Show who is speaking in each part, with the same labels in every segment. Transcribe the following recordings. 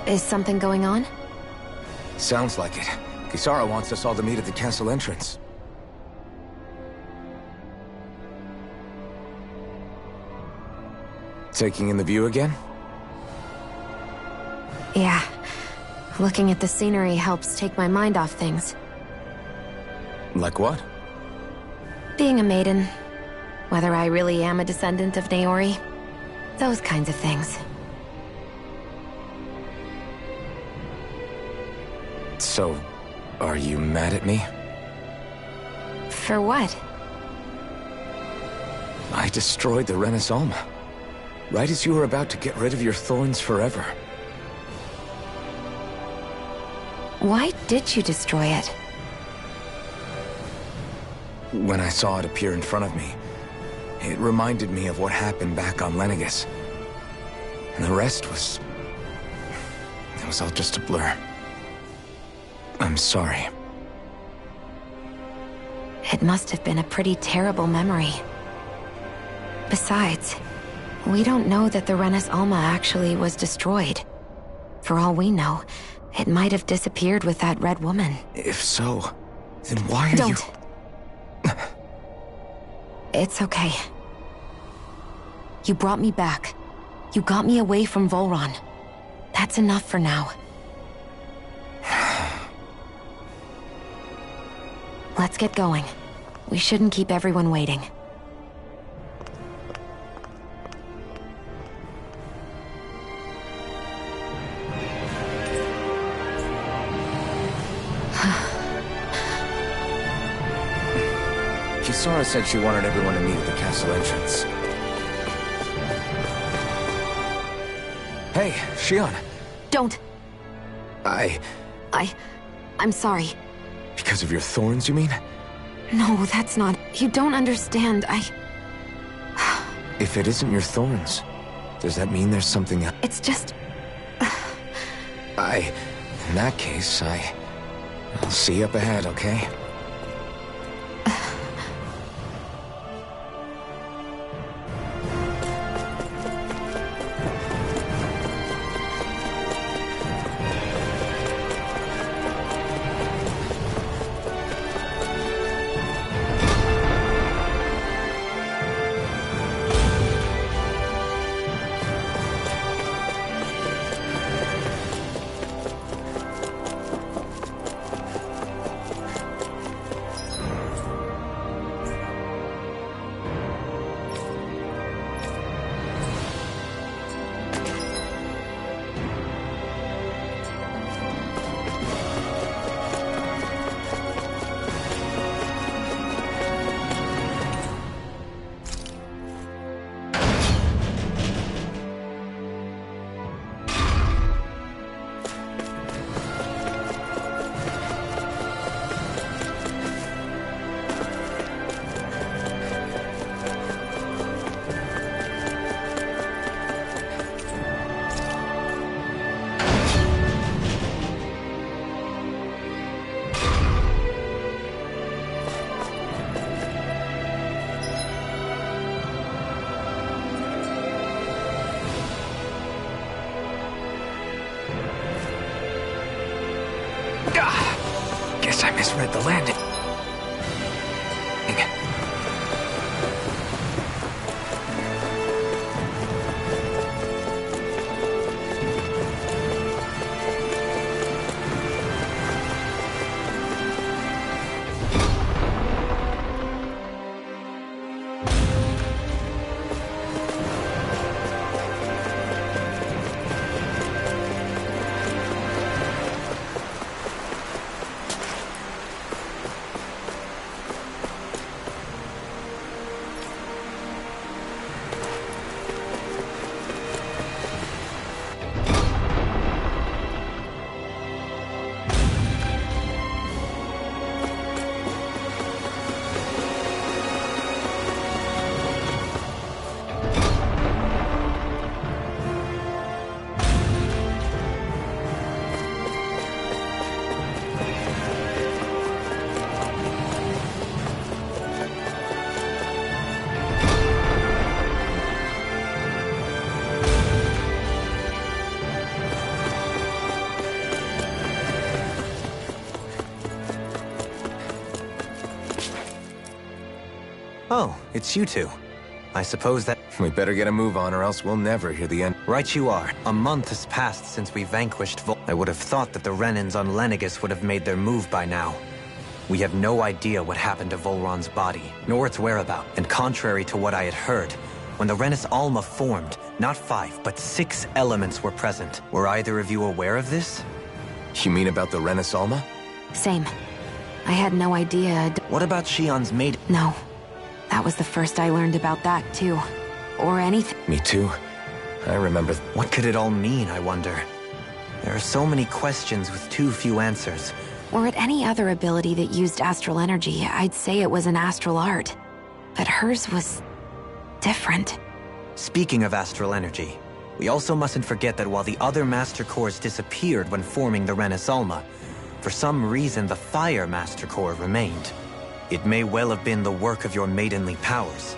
Speaker 1: Is something going on?
Speaker 2: Sounds like it. Kisara wants us all to meet at the castle entrance. Taking in the view again?
Speaker 1: Yeah. Looking at the scenery helps take my mind off things.
Speaker 2: Like what?
Speaker 1: Being a maiden. Whether I really am a descendant of Naori. Those kinds of things.
Speaker 2: So, are you mad at me?
Speaker 1: For what?
Speaker 2: I destroyed the Renaissance. Right as you were about to get rid of your thorns forever.
Speaker 1: Why did you destroy it?
Speaker 2: When I saw it appear in front of me, it reminded me of what happened back on Lenegus. And the rest was... it was all just a blur. I'm sorry.
Speaker 1: It must have been a pretty terrible memory. Besides, we don't know that the Renis Alma actually was destroyed. For all we know, it might have disappeared with that red woman.
Speaker 2: If so, then why are
Speaker 1: Don't.
Speaker 2: you...
Speaker 1: It's okay. You brought me back. You got me away from Volron. That's enough for now. Let's get going. We shouldn't keep everyone waiting.
Speaker 2: Kisara said she wanted everyone to meet at the castle entrance. Hey, Shion.
Speaker 1: Don't. I'm sorry.
Speaker 2: Because of your thorns, you mean?
Speaker 1: No, that's not... You don't understand.
Speaker 2: If it isn't your thorns, does that mean there's something else?
Speaker 1: It's just...
Speaker 2: In that case, I'll see you up ahead, okay? Guess I misread the landing.
Speaker 3: Oh, it's you two. I suppose that...
Speaker 2: We better get a move on or else we'll never hear the end.
Speaker 3: Right you are. A month has passed since we vanquished I would have thought that the Renans on Lenegis would have made their move by now. We have no idea what happened to Volron's body, nor its whereabouts. And contrary to what I had heard, when the Renis Alma formed, not 5, but 6 elements were present. Were either of you aware of this?
Speaker 2: You mean about the Renis Alma?
Speaker 1: Same. I had no idea.
Speaker 3: What about Shion's maid?
Speaker 1: No. That was the first I learned about that, too. Or anything.
Speaker 2: Me too. I remember...
Speaker 3: What could it all mean, I wonder? There are so many questions with too few answers.
Speaker 1: Or at any other ability that used astral energy, I'd say it was an astral art. But hers was... different.
Speaker 3: Speaking of astral energy, we also mustn't forget that while the other Master Cores disappeared when forming the Renis Alma, for some reason the Fire Master Core remained. It may well have been the work of your maidenly powers.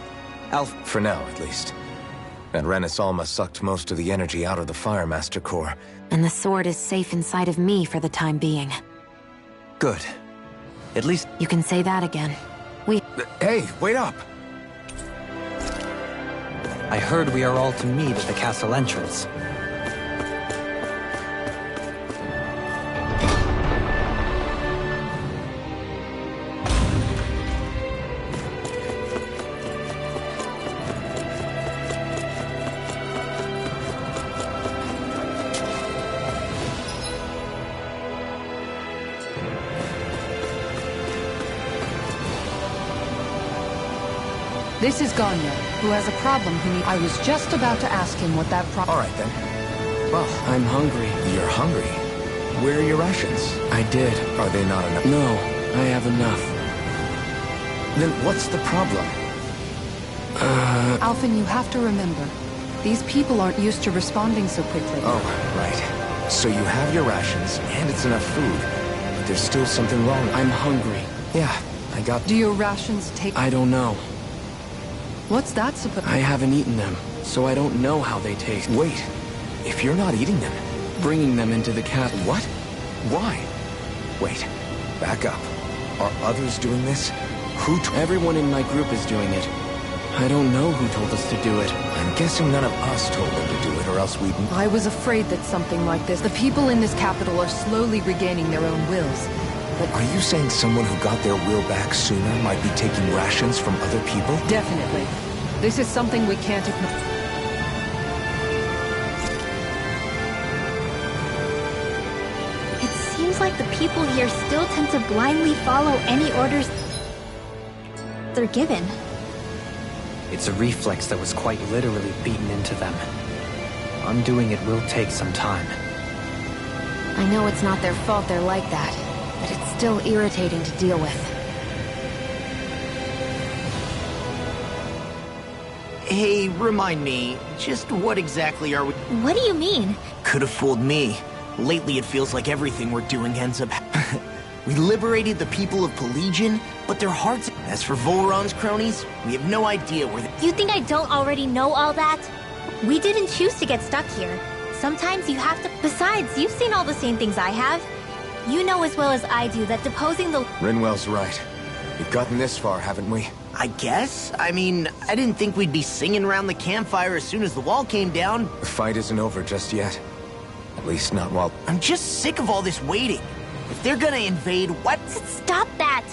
Speaker 2: For now, at least. That Renis Alma sucked most of the energy out of the Fire Master Core.
Speaker 1: And the sword is safe inside of me for the time being.
Speaker 3: Good. At least...
Speaker 1: You can say that again.
Speaker 2: Hey, wait up!
Speaker 3: I heard we are all to meet at the castle entrance.
Speaker 4: This is Ganya, who has a problem I was just about to ask him what that problem...
Speaker 2: All right, then. Well,
Speaker 5: I'm hungry.
Speaker 2: You're hungry? Where are your rations?
Speaker 5: I did.
Speaker 2: Are they not enough?
Speaker 5: No, I have enough.
Speaker 2: Then what's the problem?
Speaker 4: Alphen, you have to remember, these people aren't used to responding so quickly.
Speaker 2: Oh, right. So you have your rations, and it's enough food, but there's still something wrong.
Speaker 5: I'm hungry.
Speaker 2: Yeah, I got...
Speaker 4: Do your rations take...
Speaker 5: I don't know.
Speaker 4: What's that supposed...
Speaker 5: I haven't eaten them, so I don't know how they taste.
Speaker 2: Wait, if you're not eating them...
Speaker 5: Bringing them into the castle.
Speaker 2: What? Why? Wait, back up. Are others doing this?
Speaker 5: Everyone in my group is doing it. I don't know who told us to do it.
Speaker 2: I'm guessing none of us told them to do it, or else we'd...
Speaker 4: I was afraid that something like this... The people in this capital are slowly regaining their own wills. But...
Speaker 2: Are you saying someone who got their will back sooner might be taking rations from other people?
Speaker 4: Definitely. This is something we can't ignore.
Speaker 6: It seems like the people here still tend to blindly follow any orders they're given.
Speaker 3: It's a reflex that was quite literally beaten into them. Undoing it will take some time.
Speaker 1: I know it's not their fault they're like that, but it's still irritating to deal with.
Speaker 7: Hey, remind me, just what exactly are we...
Speaker 6: What do you mean?
Speaker 7: Could have fooled me. Lately it feels like everything we're doing ends up... We liberated the people of Pelegion, but their hearts... As for Volron's cronies, we have no idea where they...
Speaker 6: You think I don't already know all that? We didn't choose to get stuck here. Sometimes you have to... Besides, you've seen all the same things I have. You know as well as I do that deposing the...
Speaker 2: Rinwell's right. We've gotten this far, haven't we?
Speaker 7: I guess? I mean, I didn't think we'd be singing around the campfire as soon as the wall came down.
Speaker 2: The fight isn't over just yet. At least not while...
Speaker 7: I'm just sick of all this waiting. If they're gonna invade, what?
Speaker 6: Stop that!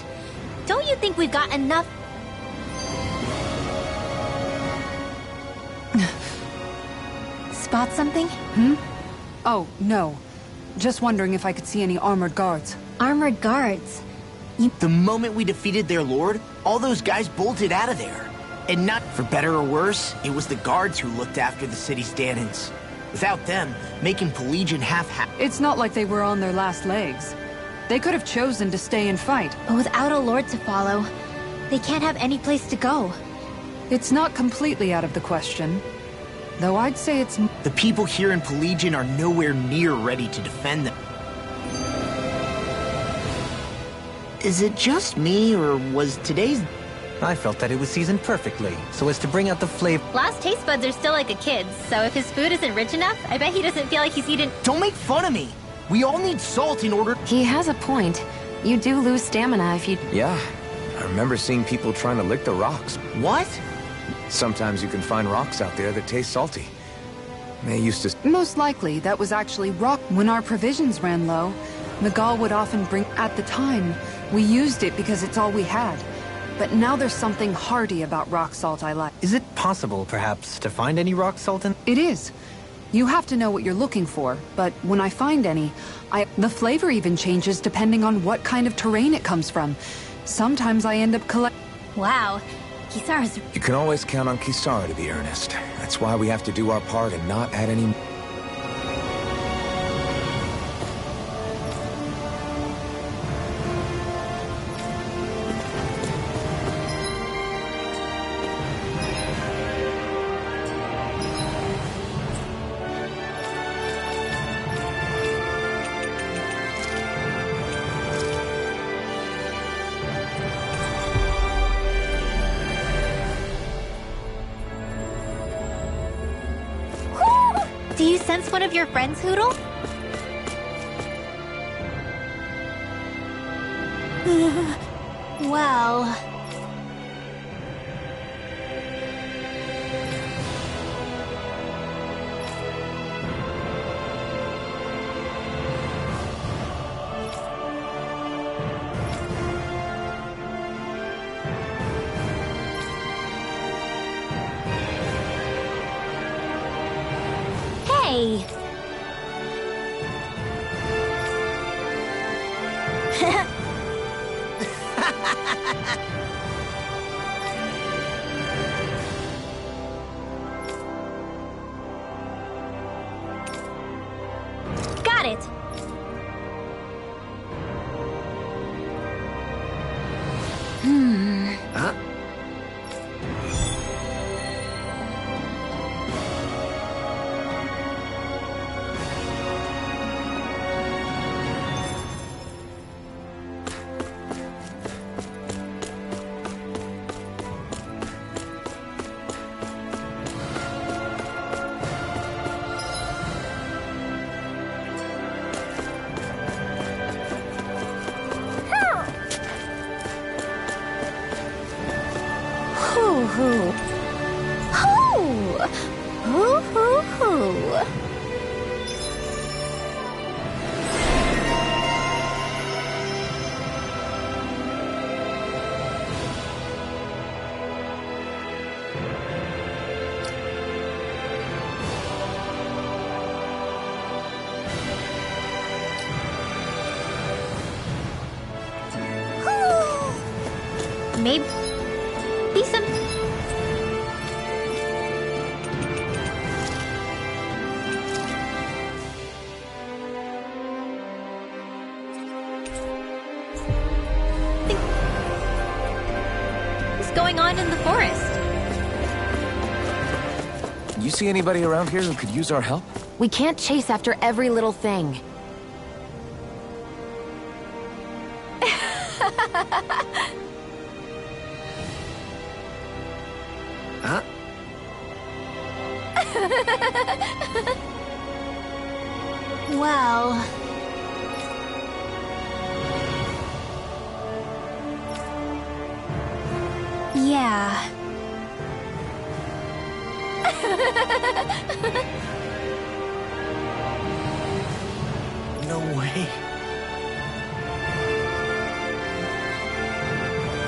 Speaker 6: Don't you think we've got enough... Spot something?
Speaker 4: Oh, no. Just wondering if I could see any armored guards.
Speaker 6: Armored guards?
Speaker 7: The moment we defeated their lord, all those guys bolted out of there. And not for better or worse, it was the guards who looked after the city's Danans. Without them, making Pelegion half-half...
Speaker 4: It's not like they were on their last legs. They could have chosen to stay and fight.
Speaker 6: But without a lord to follow, they can't have any place to go.
Speaker 4: It's not completely out of the question. Though I'd say it's...
Speaker 7: The people here in Pelegion are nowhere near ready to defend them. Is it just me, or was today's...
Speaker 3: I felt that it was seasoned perfectly, so as to bring out the flavor.
Speaker 6: Last taste buds are still like a kid's, so if his food isn't rich enough, I bet he doesn't feel like he's eaten...
Speaker 7: Don't make fun of me! We all need salt in order...
Speaker 1: He has a point. You do lose stamina if you...
Speaker 2: Yeah, I remember seeing people trying to lick the rocks.
Speaker 7: What?
Speaker 2: Sometimes you can find rocks out there that taste salty. They used to...
Speaker 4: Most likely, that was actually rock. When our provisions ran low, Miguel would often bring... At the time, we used it because it's all we had. But now there's something hearty about rock salt I like.
Speaker 3: Is it possible, perhaps, to find any rock salt in...
Speaker 4: It is. You have to know what you're looking for, but when I find any, the flavor even changes depending on what kind of terrain it comes from. Sometimes I end up collecting...
Speaker 6: Wow. Kisara's...
Speaker 2: You can always count on Kisara to be earnest. That's why we have to do our part and not add any...
Speaker 6: Do you sense one of your friends, Hoodle? Well... Hey! Got it!
Speaker 7: Huh?
Speaker 6: Hoo hoo. Hoo! Hoo hoo hoo. Maybe some... What's going on in the forest?
Speaker 2: You see anybody around here who could use our help?
Speaker 1: We can't chase after every little thing.
Speaker 7: Huh?
Speaker 6: Well... Yeah.
Speaker 7: No way.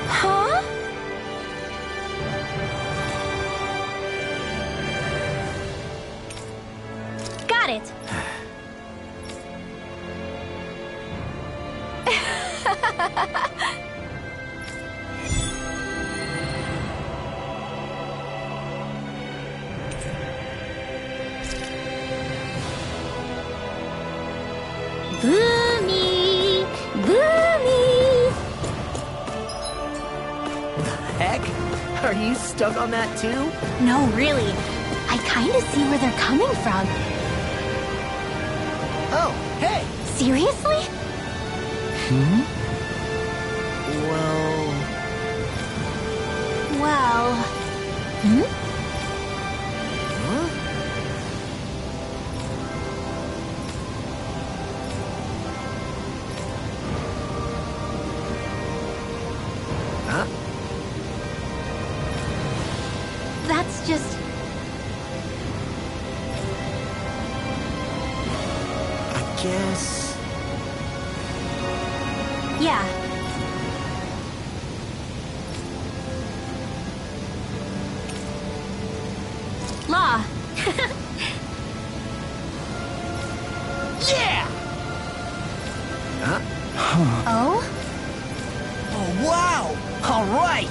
Speaker 6: Huh? Got it. Boomy! Boomy!
Speaker 7: Heck? Are you stuck on that too?
Speaker 6: No, really. I kind of see where they're coming from.
Speaker 7: Oh, hey!
Speaker 6: Seriously? Well... Hmm?
Speaker 7: Huh?
Speaker 6: just...
Speaker 7: I guess...
Speaker 6: Yeah. Law.
Speaker 7: Yeah!
Speaker 6: Oh?
Speaker 7: Oh, wow! All right!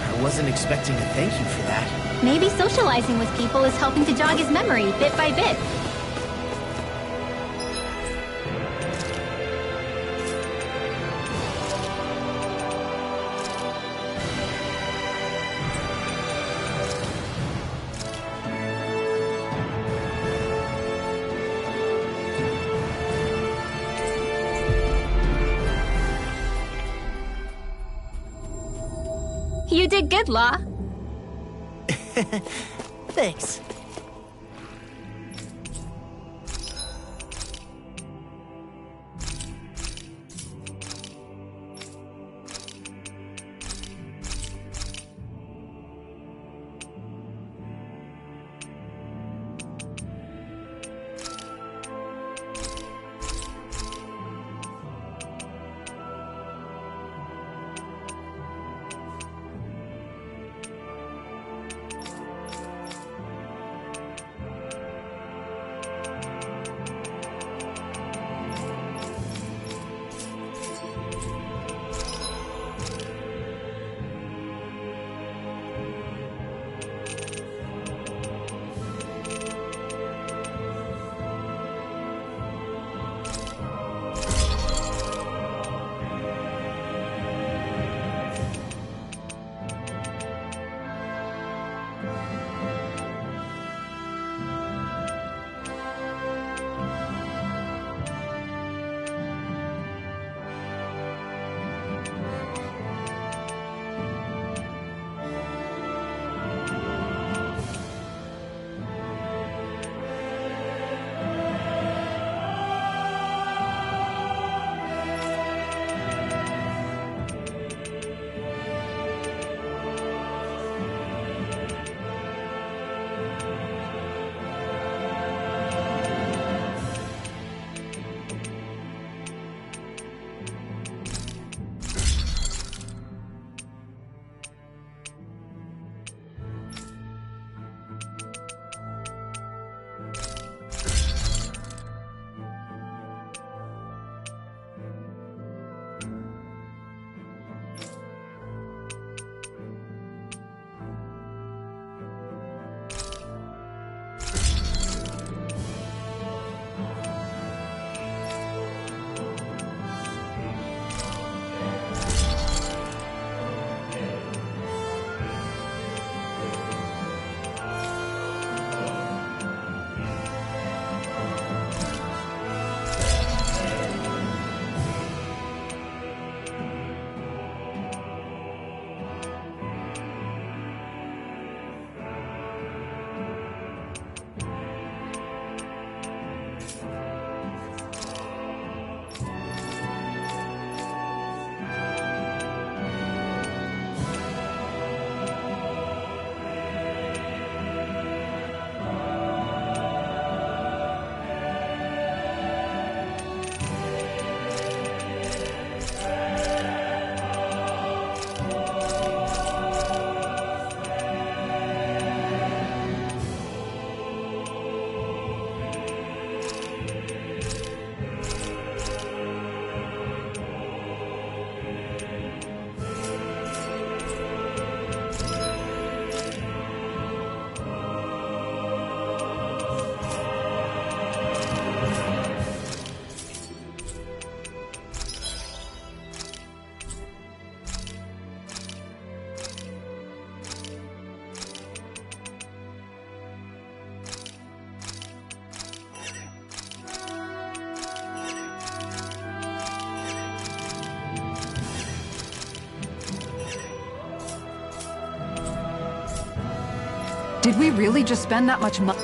Speaker 7: I wasn't expecting a thank you for that.
Speaker 6: Maybe socializing with people is helping to jog his memory bit by bit. You did good, Law.
Speaker 7: Thanks.
Speaker 4: Did we really just spend that much money?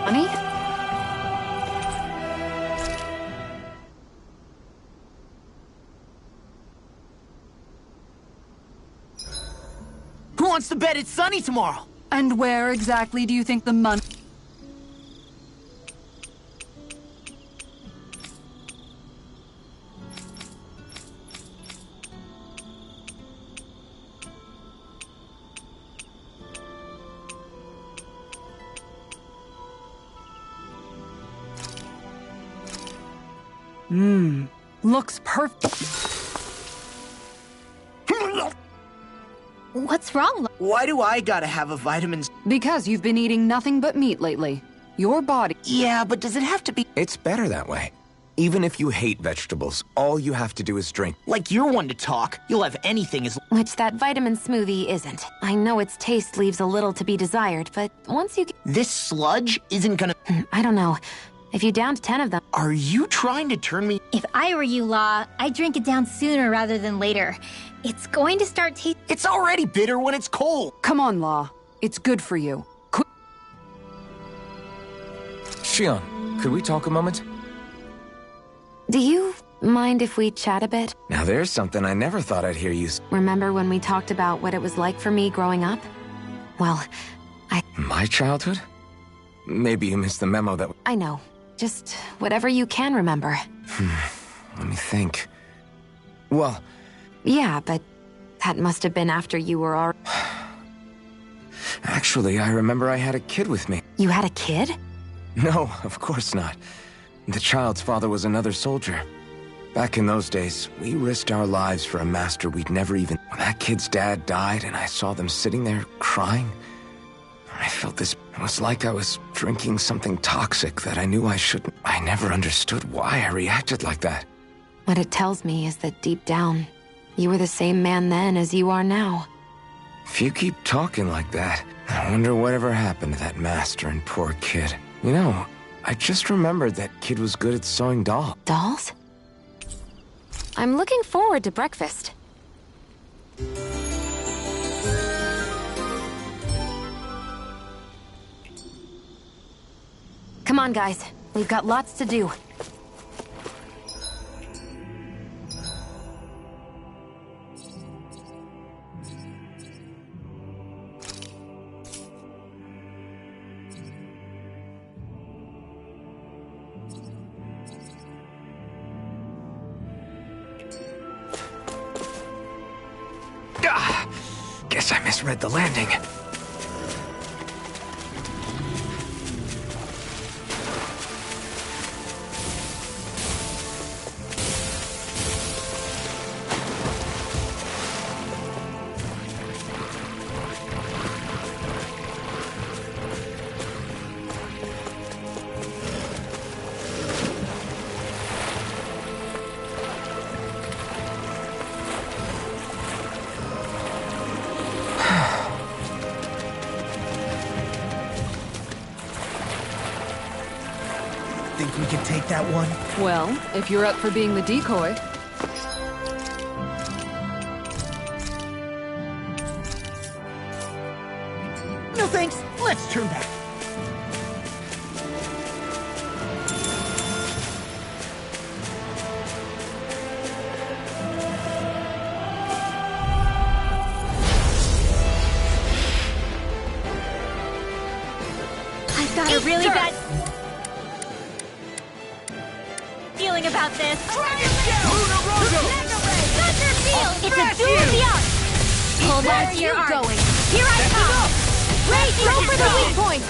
Speaker 4: Honey?
Speaker 7: Who wants to bet it's sunny tomorrow?
Speaker 4: And where exactly do you think the money... Looks perfect.
Speaker 6: What's wrong?
Speaker 7: Why do I gotta have a vitamin?
Speaker 4: Because you've been eating nothing but meat lately. Your body...
Speaker 7: Yeah, but does it have to be
Speaker 2: It's better that way. Even if you hate vegetables, all you have to do is drink.
Speaker 7: like you're one to talk? You'll have anything as...
Speaker 1: Which that vitamin smoothie isn't. I know its taste leaves a little to be desired, but once you get...
Speaker 7: This sludge isn't gonna...
Speaker 1: I don't know. If you downed 10 of them...
Speaker 7: Are you trying to turn me...
Speaker 6: If I were you, Law, I'd drink it down sooner rather than later. It's going to start tasting...
Speaker 7: It's already bitter when it's cold.
Speaker 4: Come on, Law. It's good for you.
Speaker 2: Shion, could we talk a moment?
Speaker 1: Do you mind if we chat a bit?
Speaker 2: Now there's something I never thought I'd hear you
Speaker 1: Remember when we talked about what it was like for me growing up? Well,
Speaker 2: My childhood? Maybe you missed the memo that...
Speaker 1: I know. Just whatever you can remember.
Speaker 2: Let me think. Well,
Speaker 1: Yeah, but that must have been after you were already...
Speaker 2: actually, I remember I had a kid with me.
Speaker 1: You had a kid?
Speaker 2: No, of course not. The child's father was another soldier. Back in those days, we risked our lives for a master we'd never even... When that kid's dad died and I saw them sitting there crying, I felt this... It was like I was drinking something toxic that I knew I shouldn't. I never understood why I reacted like that.
Speaker 1: What it tells me is that deep down, you were the same man then as you are now.
Speaker 2: If you keep talking like that, I wonder whatever happened to that master and poor kid. You know, I just remembered that kid was good at sewing dolls.
Speaker 1: Dolls? I'm looking forward to breakfast. Come on, guys. We've got lots to do.
Speaker 2: Guess I misread the landing.
Speaker 7: Think we can take that one?
Speaker 4: Well, if you're up for being the decoy.
Speaker 7: No thanks. Let's turn back.
Speaker 6: I've got a really bad feeling about this. It's a duel of the arts. Hold on to your art. Here I come. Ray, throw for the weak point.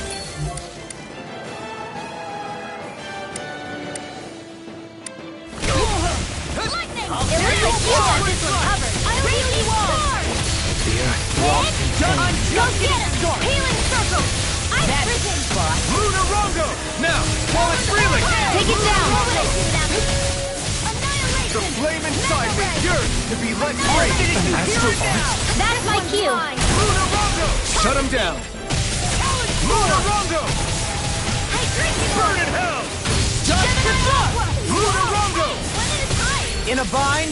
Speaker 6: Lightning. It looks like you got this one covered. Raging storm. Go get him. Healing circle. Ice prison.
Speaker 8: Lunarongo! Now, while it's reeling!
Speaker 6: Take it down.
Speaker 8: The flame inside me yearns to be let free!
Speaker 6: That's my cue.
Speaker 8: Lunarongo! Shut him down! Lunarongo! Burn in hell! Dust to dust! Lunarongo!
Speaker 7: In a bind?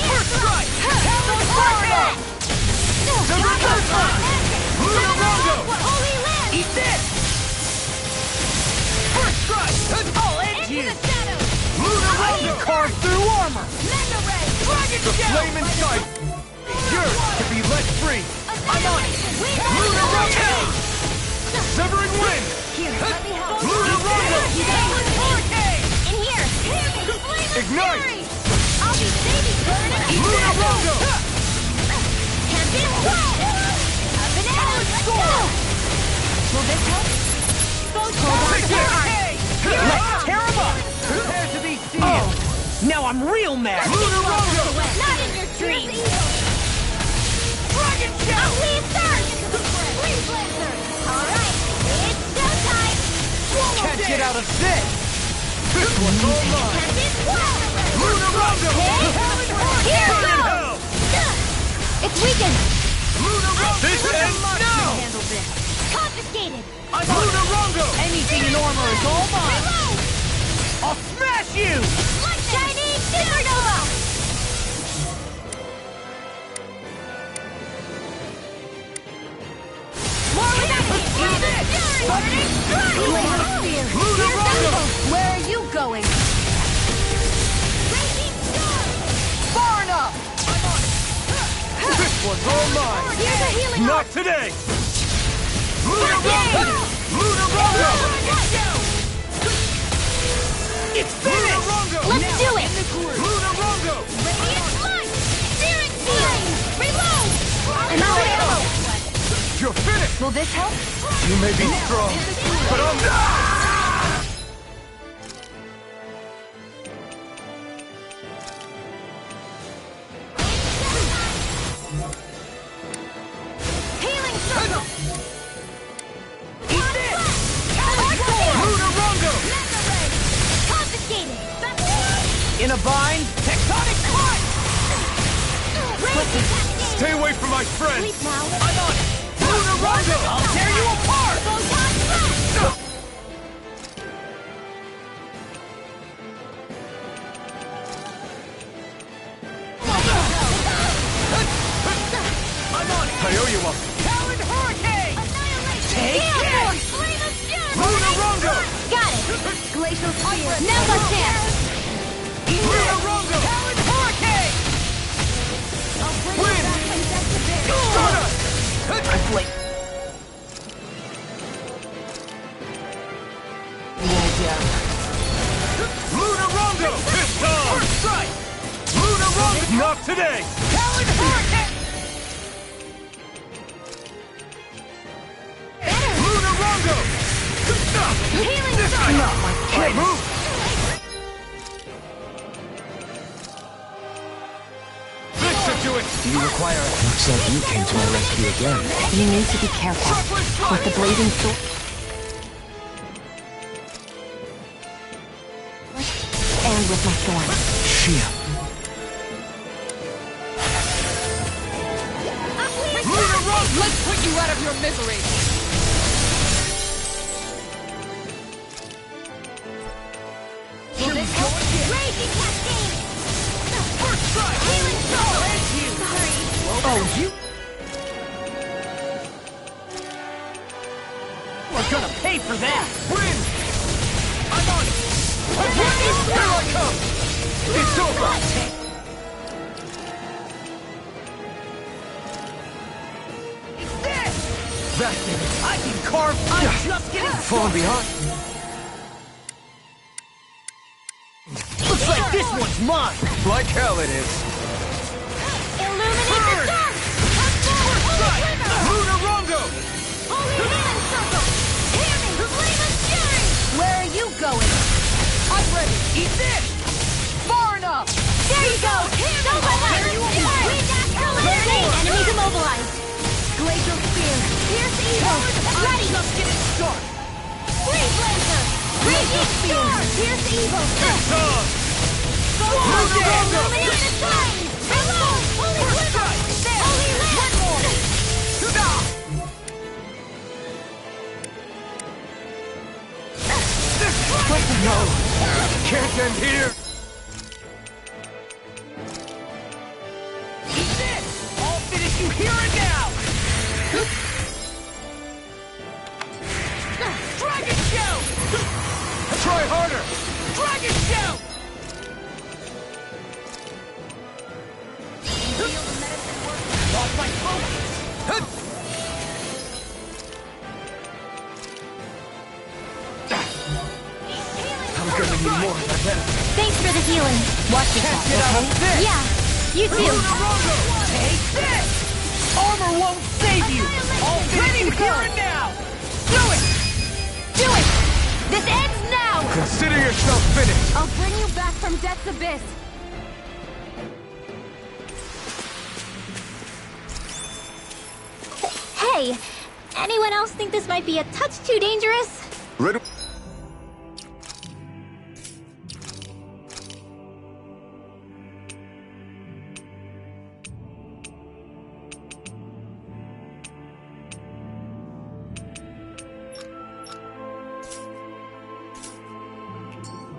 Speaker 8: First strike! Sparta! The reverse line! Lunarongo!
Speaker 6: Holy land!
Speaker 7: Eat this!
Speaker 8: The flame inside! Yours to be let free!
Speaker 6: I'm on it!
Speaker 8: Lunar Rondo! Severing wind!
Speaker 6: Here, let me help.
Speaker 8: Lunar Rondo!
Speaker 6: In here!
Speaker 8: Ignite!
Speaker 6: I'll be baby burning!
Speaker 8: Lunar Rondo!
Speaker 6: Tempest Wall! Up and out! Let's go! Will this help? Hold on to the heart!
Speaker 7: Let's tear him up!
Speaker 8: Prepare to be seen!
Speaker 7: Oh, now I'm real mad!
Speaker 8: Lunar Rondo!
Speaker 6: Not in your dreams!
Speaker 8: Dragon
Speaker 6: I'll
Speaker 8: Shout!
Speaker 6: leave first! Freeze Blaster! Alright, it's showtime!
Speaker 8: Can't get out of this! This one's all mine!
Speaker 6: Tempest Wall!
Speaker 8: Lunar Rondo!
Speaker 6: Here
Speaker 8: Burn in
Speaker 6: goes!
Speaker 8: hell!
Speaker 6: It's weakened!
Speaker 8: Lunar Rondo! This ends now!
Speaker 6: Handle this. Confiscated!
Speaker 8: Lunar Rondo!
Speaker 7: Anything in armor is all mine!
Speaker 6: Reload!
Speaker 7: I'll smash you!
Speaker 6: Shiny Supernova! More without it!
Speaker 8: Lunar Rondo!
Speaker 4: Where are you going?
Speaker 6: Raging Storm!
Speaker 4: Far enough!
Speaker 8: This one's all mine!
Speaker 6: Here's a healing
Speaker 8: Not today! Lunar Rondo! Lunar Rondo!
Speaker 7: It's finished!
Speaker 8: Rondo!
Speaker 6: Let's do it!
Speaker 8: Lunar Rondo!
Speaker 6: Radiant Light! Searing Field! Reload! I'm out of ammo!
Speaker 8: You're finished!
Speaker 4: Will this help?
Speaker 8: You may be strong, but I'm not!
Speaker 6: Healing Circle!
Speaker 7: Eat this!
Speaker 8: Lunar Rondo!
Speaker 6: Confiscated!
Speaker 7: In a bind, tectonic punch!
Speaker 6: Raging Cascade!
Speaker 8: Stay away from my friends!
Speaker 6: Sleep now!
Speaker 7: I'm on it!
Speaker 8: Lunar Rondo!
Speaker 7: I'll tear you apart!
Speaker 6: Photon Blast!
Speaker 7: I'm on it!
Speaker 8: I owe you one!
Speaker 7: Talon Hurricane!
Speaker 6: Annihilation!
Speaker 7: Take
Speaker 6: Gale
Speaker 7: this!
Speaker 6: Force! Flame of Fury!
Speaker 8: Lunar Rondo!
Speaker 6: Got it!
Speaker 4: Glacial Spear.
Speaker 6: Now's our chance!
Speaker 8: Lunar Rondo!
Speaker 7: Talon Hurricane!
Speaker 8: Win! Stunner!
Speaker 7: I'm late.
Speaker 8: Lunar Rondo! Pissed off!
Speaker 7: First strike!
Speaker 8: Lunar Rondo! Not today!
Speaker 7: Talon Hurricane!
Speaker 8: Lunar Rondo!
Speaker 6: Healing
Speaker 8: This
Speaker 6: Circle!
Speaker 8: not my Can't move! This should do it!
Speaker 5: Do you require it? Looks like you came to my rescue again.
Speaker 1: You need to be careful. With the blazing sword. And with my thorn.
Speaker 5: Shia.
Speaker 8: Lunar Rondo!
Speaker 4: Let's put you out of your misery!
Speaker 6: Will this help? Raging Cascade!
Speaker 7: First strike!
Speaker 6: Healing Soul! Sorry.
Speaker 7: Oh, you... We're gonna pay for that!
Speaker 8: Win!
Speaker 7: I'm on it!
Speaker 8: Here I come! It's over!
Speaker 7: It's this!
Speaker 8: That's it!
Speaker 7: I can carve... I'm just getting
Speaker 5: Falling behind.
Speaker 7: Looks like this one's mine!
Speaker 8: Like hell it is!
Speaker 6: Illuminate the dark! Transform Holy Glimmer!
Speaker 8: Lunar Rondo!
Speaker 6: Holy Healing Circle! Hear me! Flame of Fury!
Speaker 4: Where are you going? I'm ready.
Speaker 7: Eat this!
Speaker 4: Far enough!
Speaker 6: There you go! Nova Light! Wind Accelerating! Enemies immobilized!
Speaker 4: Glacial Spear.
Speaker 6: Pierce Evil! Ready!
Speaker 7: Just getting started!
Speaker 6: Freeze Blazer! Raging Storm! Pierce Evil!
Speaker 8: It's on!
Speaker 6: Illuminate
Speaker 8: Rondo!
Speaker 6: the flame! Reload! Holy Glimmer! Holy Lamp!
Speaker 8: No! Can't end here!
Speaker 7: Eat this! I'll finish you here and now! Dragon Shout!
Speaker 8: Try harder!
Speaker 7: Dragon Shout!
Speaker 8: gonna need more of that medicine.
Speaker 6: Thanks for the healing. Watch yourself, okay? Yeah, you too.
Speaker 8: Take this! Armor won't save you! All ready to go! Now! Do it!
Speaker 6: Do it! This ends now!
Speaker 8: Consider yourself finished!
Speaker 4: I'll bring you back from Death's Abyss.
Speaker 6: Hey, anyone else think this might be a touch too dangerous?
Speaker 2: Riddle.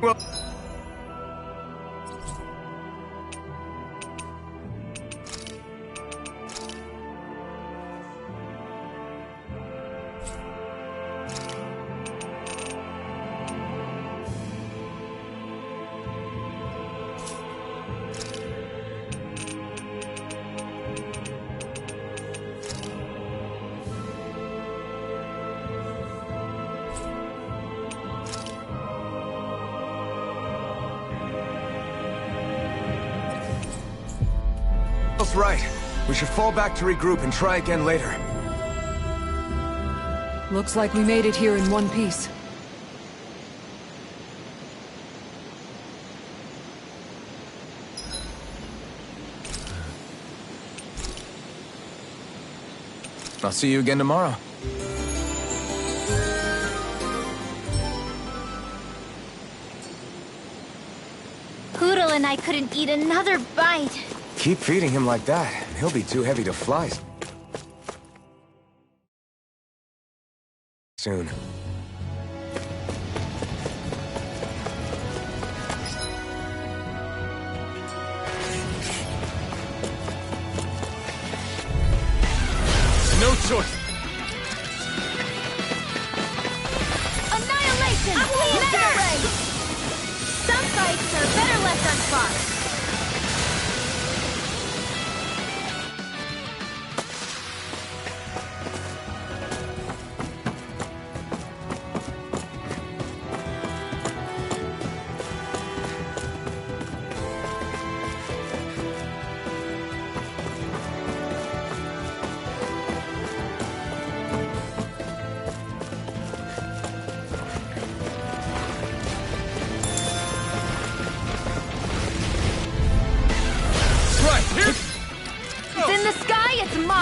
Speaker 2: Well. Right. We should fall back to regroup and try again later.
Speaker 4: Looks like we made it here in one piece.
Speaker 2: I'll see you again tomorrow.
Speaker 6: Poodle and I couldn't eat another bite.
Speaker 2: Keep feeding him like that, and he'll be too heavy to fly soon.
Speaker 8: No choice!
Speaker 6: Annihilation! Mega Ray! Some fights are better left unfought.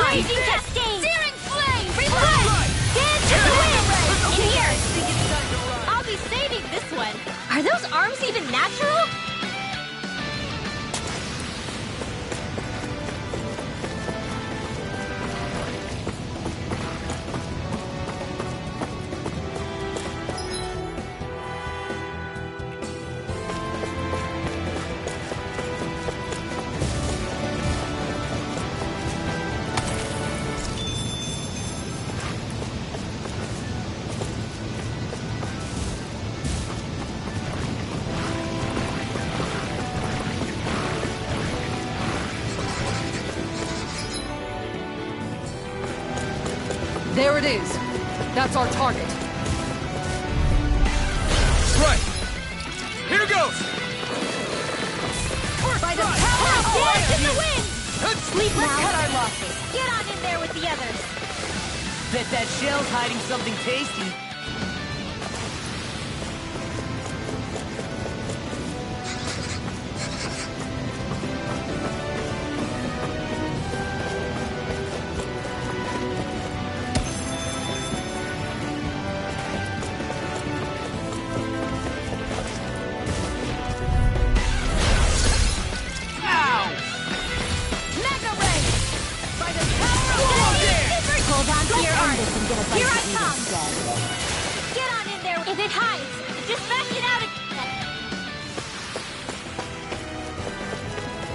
Speaker 6: Raging Cascade! Searing Flame! Revive! Dance to the wind! In here! I'll be saving this one. Are those arms even natural?
Speaker 4: There it is. That's our target.
Speaker 8: Right! Here goes!
Speaker 6: By the power of dance in the wind! Sleep now.
Speaker 9: Let's cut our losses.
Speaker 6: Get on in there with the others.
Speaker 9: Bet that shell's hiding something tasty.
Speaker 6: Here I come! Get on in there! If it hides, just bash it out again!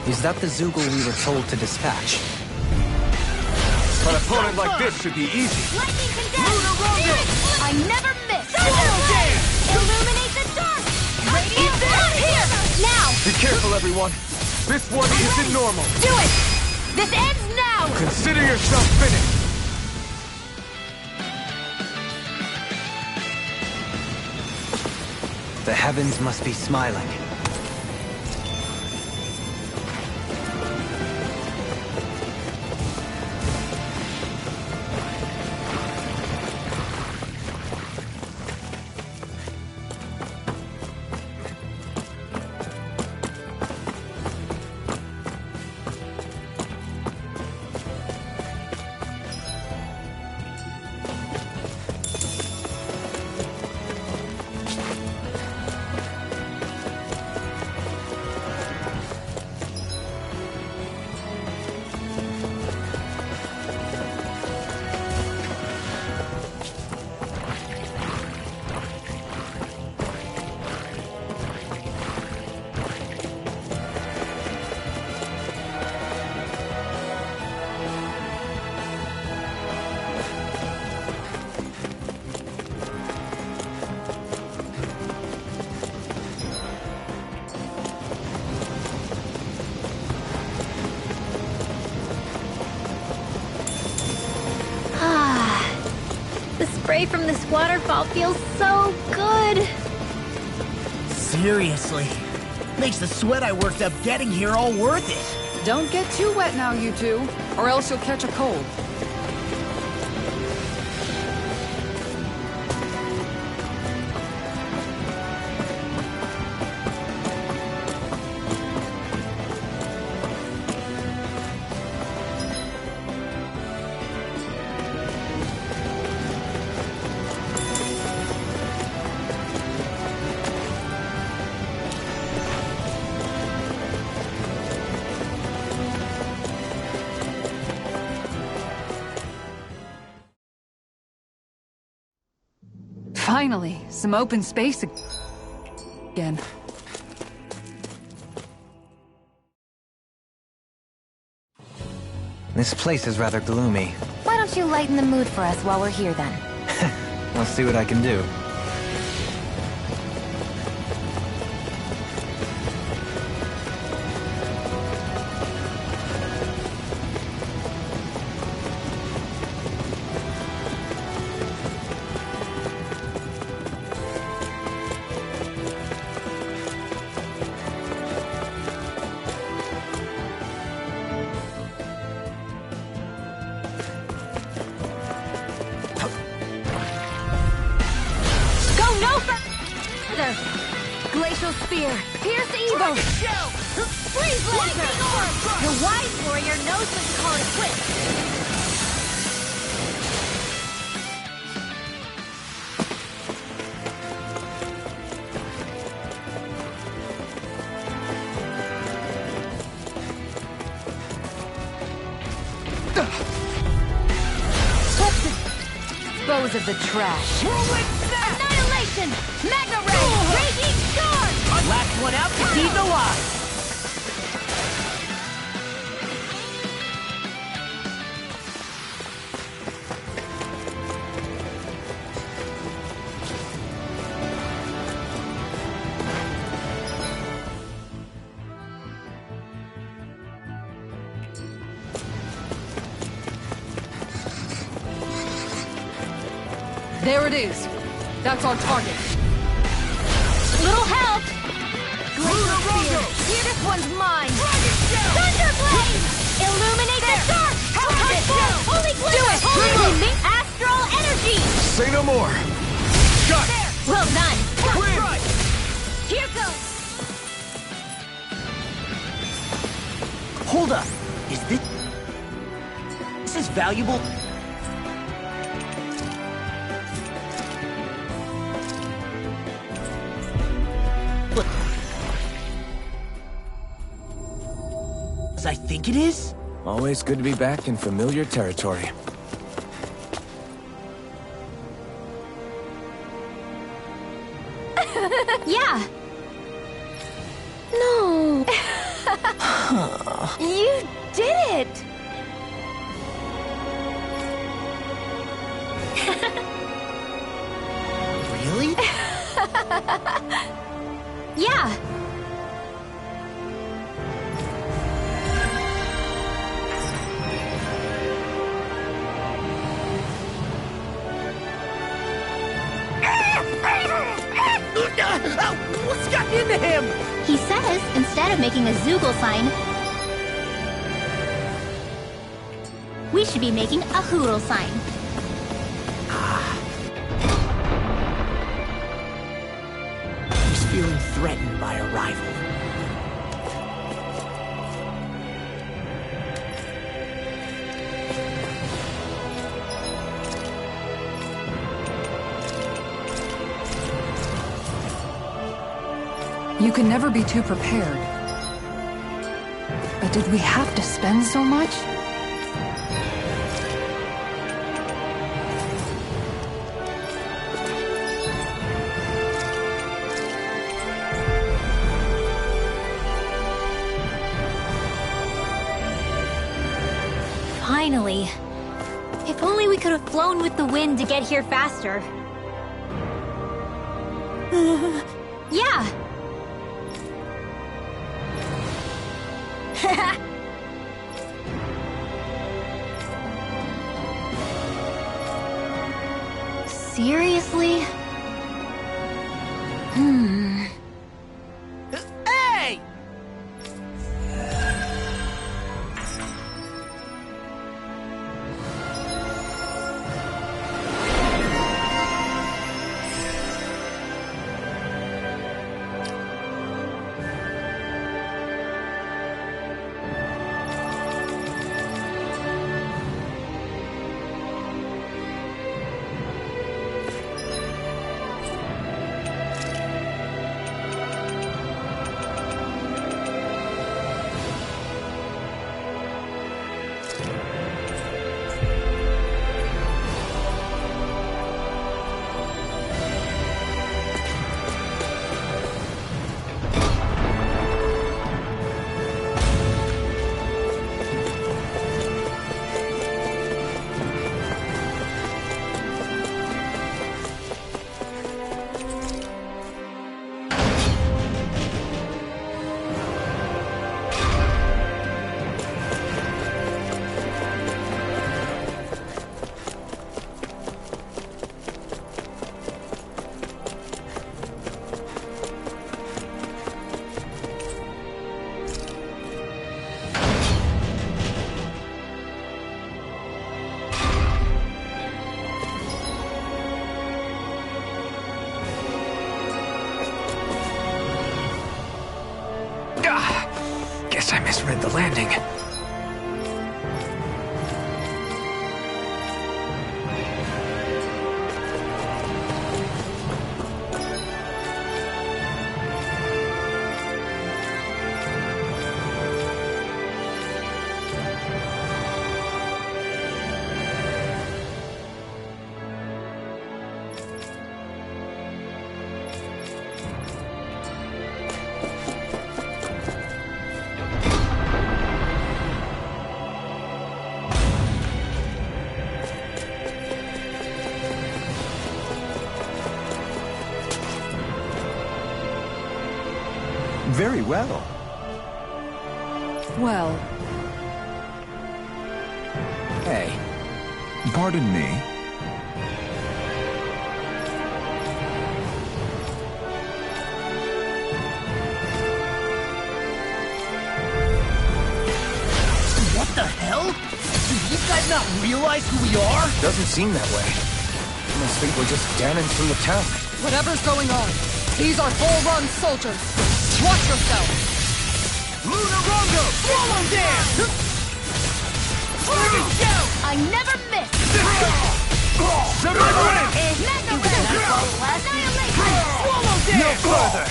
Speaker 3: Is that the Zoogle we were told to dispatch?
Speaker 8: An opponent like this should be easy.
Speaker 6: Lightning condense! I never miss! Illuminate the dark! Radiant here! Now!
Speaker 8: Be careful, everyone. This one isn't normal.
Speaker 6: Do it! This ends now!
Speaker 8: Consider yourself finished.
Speaker 3: The heavens must be smiling.
Speaker 6: The spray from this waterfall feels so good.
Speaker 7: Seriously. Makes the sweat I worked up getting here all worth it.
Speaker 4: Don't get too wet now, you two, or else you'll catch a cold. Finally, some open space again.
Speaker 3: This place is rather gloomy.
Speaker 1: Why don't you lighten the mood for us while we're here then?
Speaker 3: I'll see what I can do.
Speaker 1: Glacial Spear! Pierce Evil!
Speaker 6: Freeze Laser! Your wise warrior knows when to call it quits.
Speaker 1: Dispose of the trash.
Speaker 6: Annihilation! Magna Ray! Raging Storm!
Speaker 9: Last one out to see the light.
Speaker 4: There it is. That's our target.
Speaker 6: Little help!
Speaker 8: Glacial Spear!
Speaker 6: Here, this one's mine! Thunderblade! Illuminate the dark! Holy glitter! Do it! Holy astral energy!
Speaker 2: Say no more! Shot!
Speaker 6: Well done!
Speaker 8: Right.
Speaker 6: Here goes!
Speaker 7: Hold up. Is this... This is valuable... As I think it is?
Speaker 2: Always good to be back in familiar territory.
Speaker 6: Yeah! No! You did it!
Speaker 7: Really?
Speaker 6: Yeah!
Speaker 8: into him!
Speaker 6: He says, instead of making a Zoogle sign, we should be making a Hoodle sign.
Speaker 7: He's feeling threatened by a rival.
Speaker 4: You can never be too prepared. But did we have to spend so much?
Speaker 6: Finally. If only we could have flown with the wind to get here faster. Yeah. Seriously?
Speaker 8: Hey!
Speaker 2: Guess I misread the landing.
Speaker 3: Very well.
Speaker 4: Well,
Speaker 2: Hey,
Speaker 10: Pardon me.
Speaker 8: What the hell? Do these guys not realize who we are?
Speaker 2: doesn't seem that way. I must think we're just Danins from the town.
Speaker 4: whatever's going on, these are full-run soldiers. Watch yourself.
Speaker 8: Lunarongo! Slow him down! Dragon Shout!
Speaker 6: I never miss!
Speaker 8: Remember it!
Speaker 6: Swallow
Speaker 8: down! No further!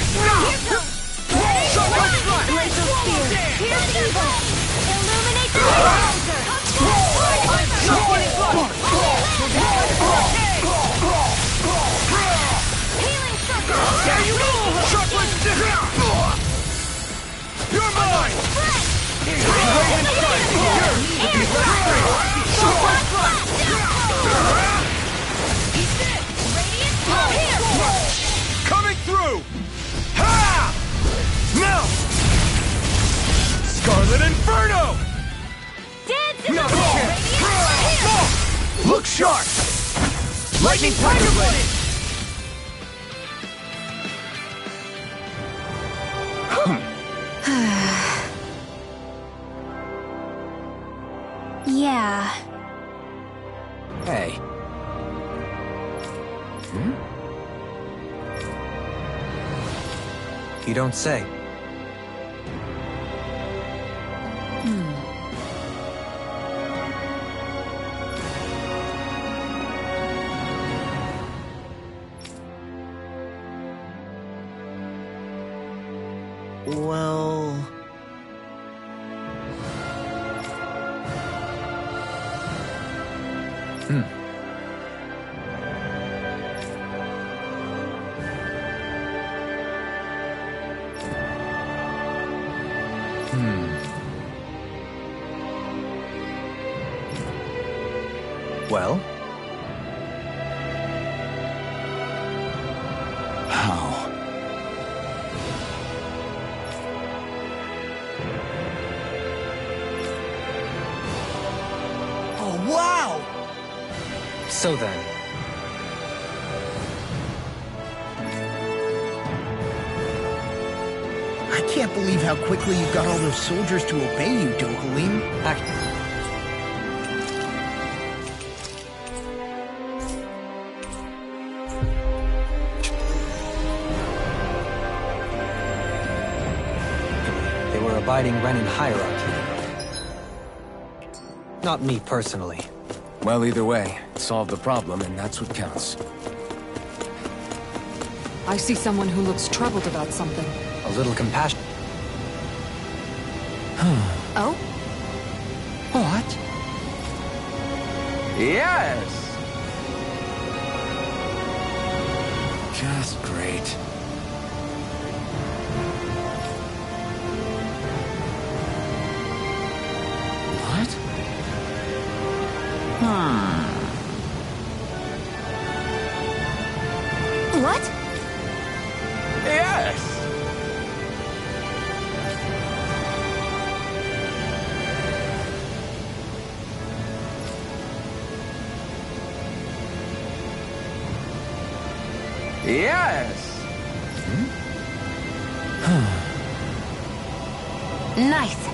Speaker 6: Laser Spear! Here's evil! Illuminate the soldier! Healing circle!
Speaker 8: There you go! You're mine! Coming through! Ha! Now! Scarlet Inferno!
Speaker 6: Dance in
Speaker 8: No
Speaker 6: the
Speaker 8: chance! Look sharp! Lightning Tiger Blade!
Speaker 3: You don't say.
Speaker 7: Well...
Speaker 3: Well?
Speaker 10: How?
Speaker 7: Oh, wow!
Speaker 3: So then,
Speaker 7: I can't believe how quickly you got all those soldiers to obey you, Dohalim.
Speaker 3: they were abiding Renin hierarchy. Not me personally.
Speaker 2: Well, either way, it solved the problem, and that's what counts.
Speaker 4: I see someone who looks troubled about something.
Speaker 3: A little compassion.
Speaker 1: Oh?
Speaker 2: What? Yes! Just great. What?
Speaker 1: What?
Speaker 2: Yes! Yes!
Speaker 1: Nice.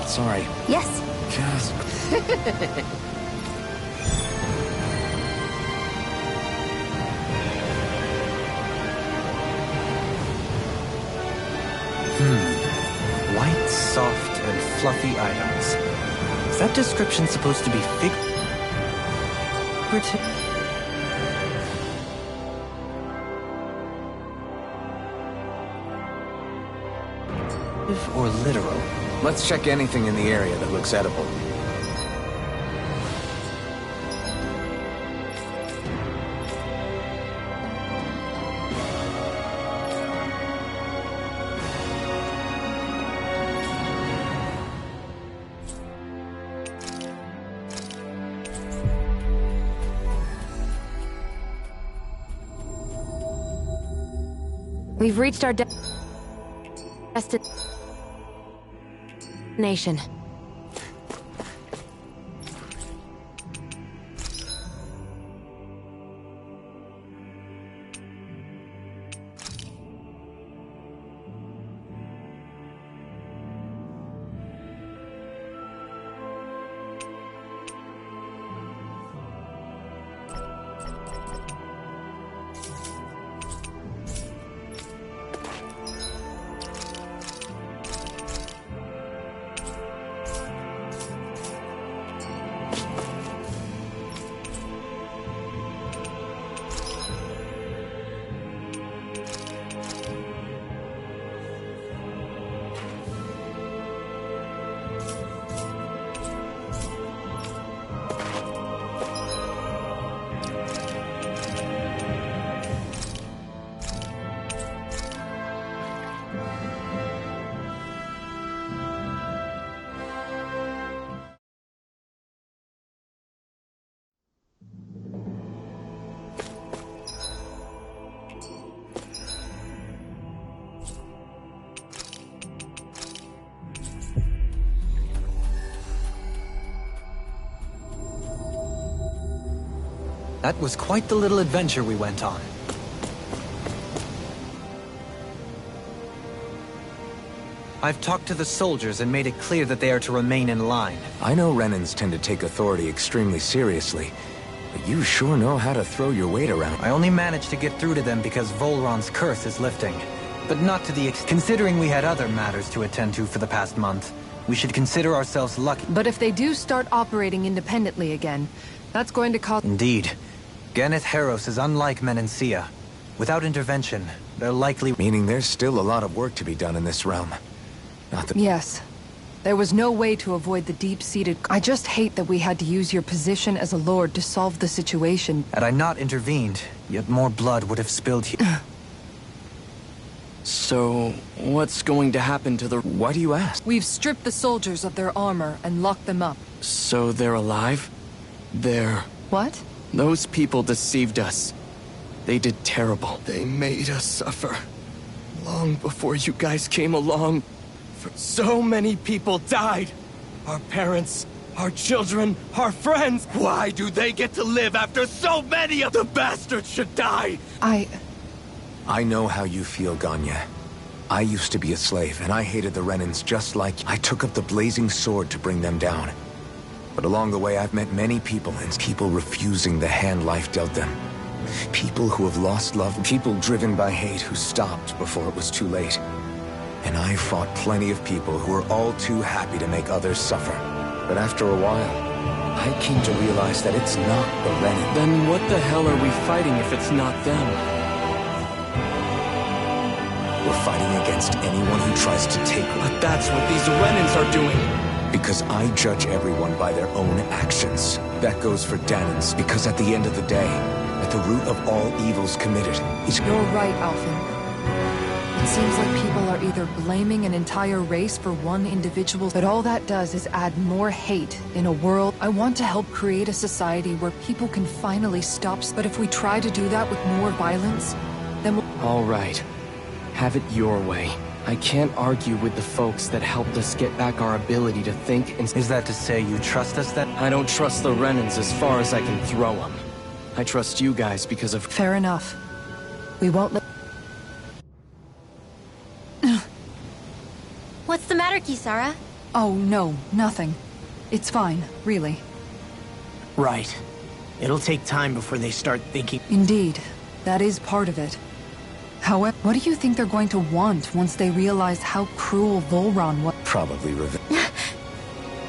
Speaker 2: Sorry.
Speaker 1: Yes.
Speaker 2: Just...
Speaker 3: White, soft, and fluffy items. Is that description supposed to be figurative or literal?
Speaker 2: Let's check anything in the area that looks edible.
Speaker 1: We've reached our destination.
Speaker 3: That was quite the little adventure we went on. I've talked to the soldiers and made it clear that they are to remain in line.
Speaker 2: I know Renans tend to take authority extremely seriously, but you sure know how to throw your weight around.
Speaker 3: I only managed to get through to them because Volron's curse is lifting. But not to the extent. Considering we had other matters to attend to for the past month, we should consider ourselves lucky.
Speaker 4: But if they do start operating independently again, that's going to cause...
Speaker 3: Indeed. Ganeth Heros is unlike Menancia. Without intervention, they're likely...
Speaker 2: Meaning there's still a lot of work to be done in this realm. Not that...
Speaker 4: Yes. There was no way to avoid the deep-seated... I just hate that we had to use your position as a lord to solve the situation.
Speaker 3: Had I not intervened, yet more blood would have spilled here.
Speaker 5: So, what's going to happen to the...
Speaker 2: Why do you ask?
Speaker 4: We've stripped the soldiers of their armor and locked them up.
Speaker 5: So they're alive? They're...
Speaker 4: What?
Speaker 5: Those people deceived us. They did terrible. They made us suffer. Long before you guys came along. For so many people died. Our parents, our children, our friends. Why do they get to live after so many of the bastards should die?
Speaker 2: I know how you feel, Ganya. I used to be a slave, and I hated the Renans just like you. I took up the blazing sword to bring them down. But along the way, I've met many people, and people refusing the hand life dealt them. People who have lost love, people driven by hate who stopped before it was too late. And I fought plenty of people who were all too happy to make others suffer. But after a while, I came to realize that it's not the Renan.
Speaker 5: Then what the hell are we fighting if it's not them?
Speaker 2: We're fighting against anyone who tries to take...
Speaker 5: But that's what these Renans are doing!
Speaker 2: Because I judge everyone by their own actions. That goes for Danans, because at the end of the day, at the root of all evils committed is...
Speaker 4: You're right, Alphen. It seems like people are either blaming an entire race for one individual, but all that does is add more hate in a world. I want to help create a society where people can finally stop, but if we try to do that with more violence, then we'll...
Speaker 5: All right. Have it your way. I can't argue with the folks that helped us get back our ability to think and...
Speaker 3: Is that to say you trust us then?
Speaker 5: I don't trust the Renans as far as I can throw them. I trust you guys because of...
Speaker 4: Fair enough. We won't let...
Speaker 6: What's the matter, Kisara?
Speaker 4: Oh, no, nothing. It's fine, really.
Speaker 7: Right. It'll take time before they start thinking...
Speaker 4: Indeed. That is part of it. However, what do you think they're going to want once they realize how cruel Volron was?
Speaker 2: Probably revenge.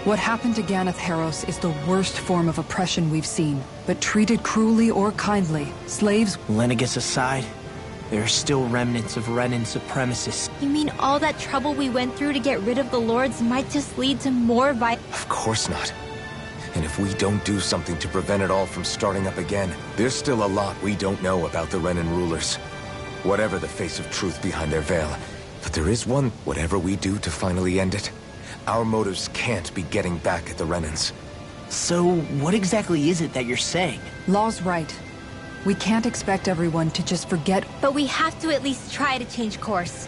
Speaker 4: What happened to Ganeth Heros is the worst form of oppression we've seen. But treated cruelly or kindly, slaves...
Speaker 7: Lenegis aside, there are still remnants of Renan supremacists.
Speaker 6: You mean all that trouble we went through to get rid of the Lords might just lead to more
Speaker 2: Of course not. And if we don't do something to prevent it all from starting up again, there's still a lot we don't know about the Renan rulers. Whatever the face of truth behind their veil. But there is one, whatever we do to finally end it, our motives can't be getting back at the Renans.
Speaker 7: So, what exactly is it that you're saying?
Speaker 4: Law's right. We can't expect everyone to just forget...
Speaker 6: But we have to at least try to change course.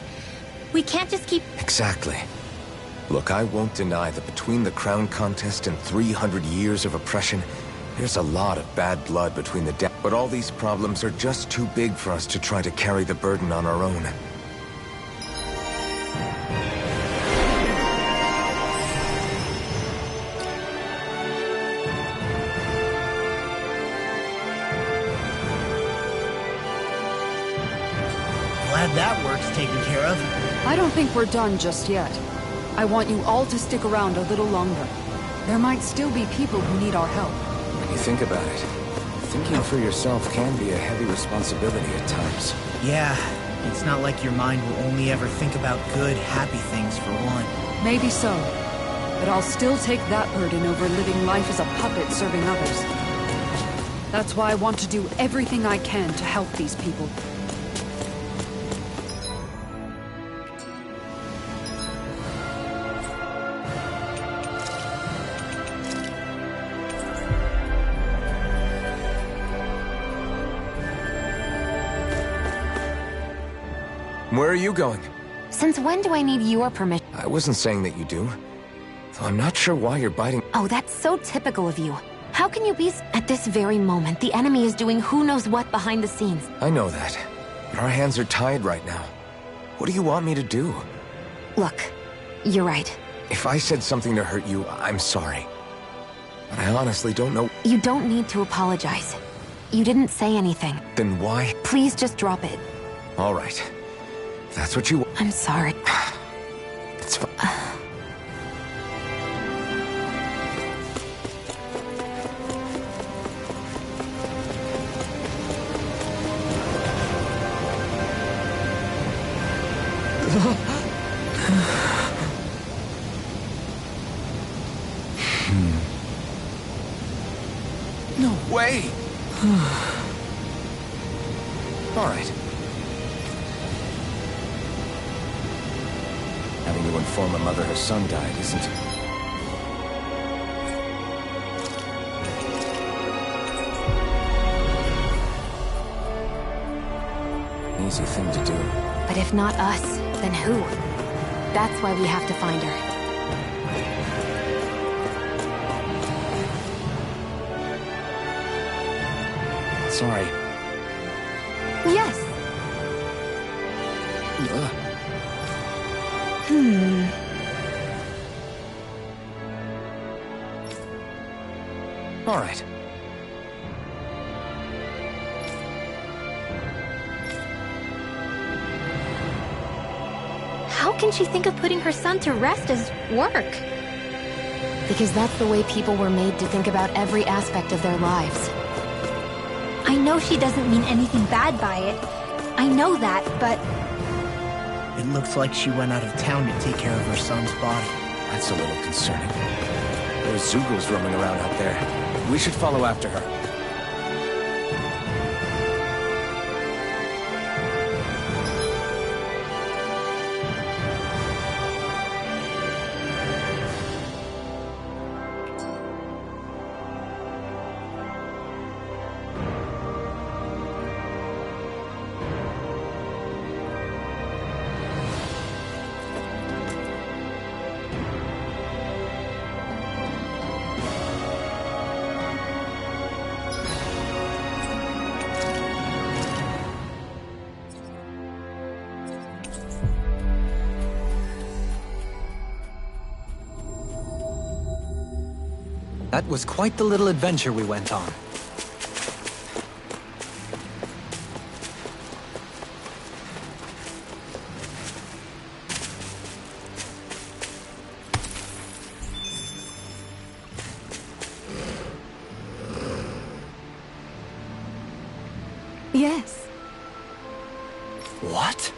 Speaker 6: We can't just keep...
Speaker 2: Exactly. Look, I won't deny that between the crown contest and 300 years of oppression, there's a lot of bad blood between the dead. But all these problems are just too big for us to try to carry the burden on our own.
Speaker 7: Glad that work's taken care of.
Speaker 4: I don't think we're done just yet. I want you all to stick around a little longer. There might still be people who need our help.
Speaker 2: When you think about it, thinking for yourself can be a heavy responsibility at times.
Speaker 7: Yeah, it's not like your mind will only ever think about good, happy things for one.
Speaker 4: Maybe so. But I'll still take that burden over living life as a puppet serving others. That's why I want to do everything I can to help these people.
Speaker 2: Where are you going?
Speaker 1: Since when do I need your permission?
Speaker 2: I wasn't saying that you do. Though I'm not sure why you're biting...
Speaker 1: Oh, that's so typical of you. How can you be... At this very moment, the enemy is doing who knows what behind the scenes.
Speaker 2: I know that. But our hands are tied right now. What do you want me to do?
Speaker 1: Look, You're right.
Speaker 2: If I said something to hurt you, I'm sorry. But I honestly don't know.
Speaker 1: You don't need to apologize. You didn't say anything.
Speaker 2: Then why?
Speaker 1: Please just drop it.
Speaker 2: All right. If that's what you...
Speaker 1: I'm sorry.
Speaker 2: It's fine. No way! All right. Having to inform a mother her son died isn't... an easy thing to do.
Speaker 1: But if not us, then who? That's why we have to find her.
Speaker 2: Sorry.
Speaker 1: Yes.
Speaker 2: All right.
Speaker 6: How can she think of putting her son to rest as work?
Speaker 1: Because that's the way people were made to think about every aspect of their lives.
Speaker 6: I know she doesn't mean anything bad by it. I know that, but...
Speaker 7: It looks like she went out of town to take care of her son's body.
Speaker 2: That's a little concerning. There's Zoogles roaming around out there. We should follow after her.
Speaker 3: That was quite the little adventure we went on.
Speaker 4: Yes.
Speaker 3: What?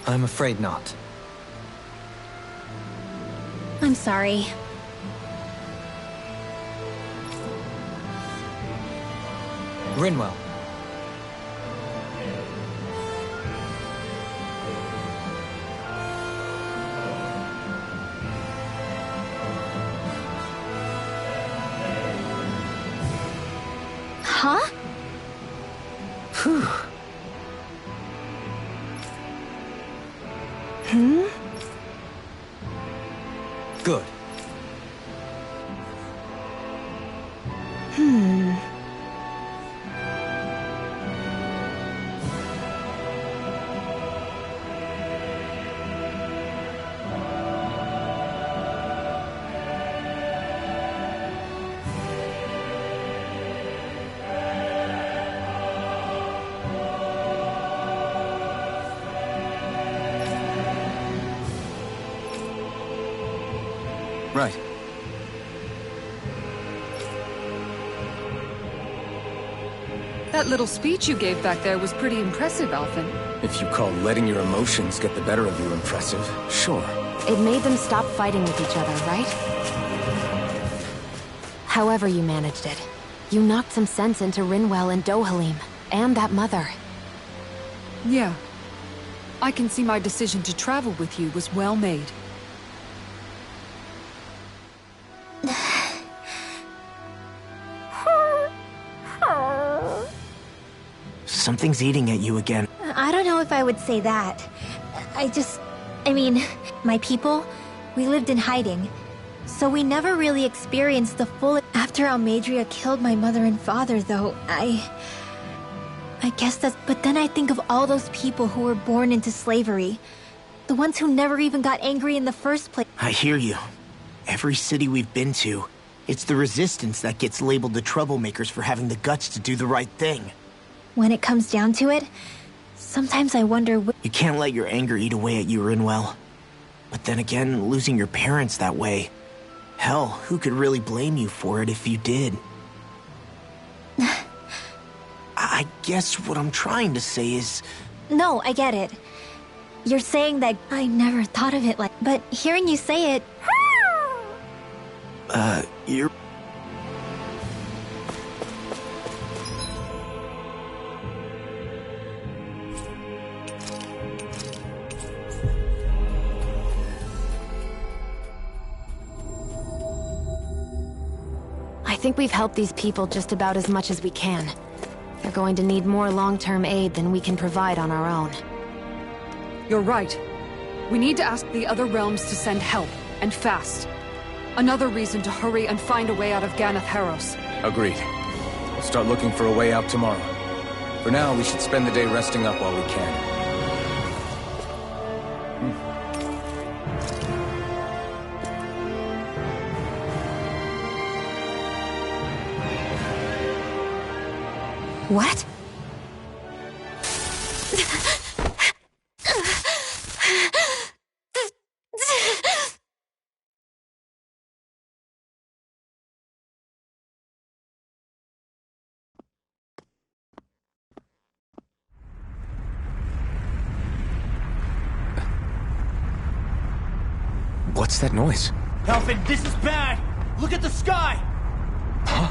Speaker 3: I'm afraid not.
Speaker 6: I'm sorry.
Speaker 3: Rinwell.
Speaker 6: Huh?
Speaker 1: Whew. Hmm?
Speaker 3: Good.
Speaker 2: Right.
Speaker 4: That little speech you gave back there was pretty impressive, Alphen.
Speaker 2: If you call letting your emotions get the better of you impressive, sure.
Speaker 1: It made them stop fighting with each other, right? However you managed it, you knocked some sense into Rinwell and Dohalim, and that mother.
Speaker 4: Yeah. I can see my decision to travel with you was well made.
Speaker 7: Something's eating at you again.
Speaker 6: I don't know if I would say that. I mean, my people, we lived in hiding. So we never really experienced the full... After Almadria killed my mother and father, though, I guess that's... But then I think of all those people who were born into slavery. The ones who never even got angry in the first place.
Speaker 7: I hear you. Every city we've been to, it's the resistance that gets labeled the troublemakers for having the guts to do the right thing.
Speaker 6: When it comes down to it, sometimes I wonder...
Speaker 7: You can't let your anger eat away at you, Rinwell. But then again, losing your parents that way... Hell, who could really blame you for it if you did? I guess what I'm trying to say is...
Speaker 6: No, I get it. You're saying that I never thought of it like... But hearing you say it...
Speaker 7: you're...
Speaker 1: I think we've helped these people just about as much as we can. They're going to need more long-term aid than we can provide on our own.
Speaker 4: You're right. We need to ask the other realms to send help, and fast. Another reason to hurry and find a way out of Ganath Haros.
Speaker 2: Agreed. We'll start looking for a way out tomorrow. For now, we should spend the day resting up while we can.
Speaker 1: What?
Speaker 2: What's that noise?
Speaker 9: Alphen, this is bad! Look at the sky!
Speaker 2: Huh?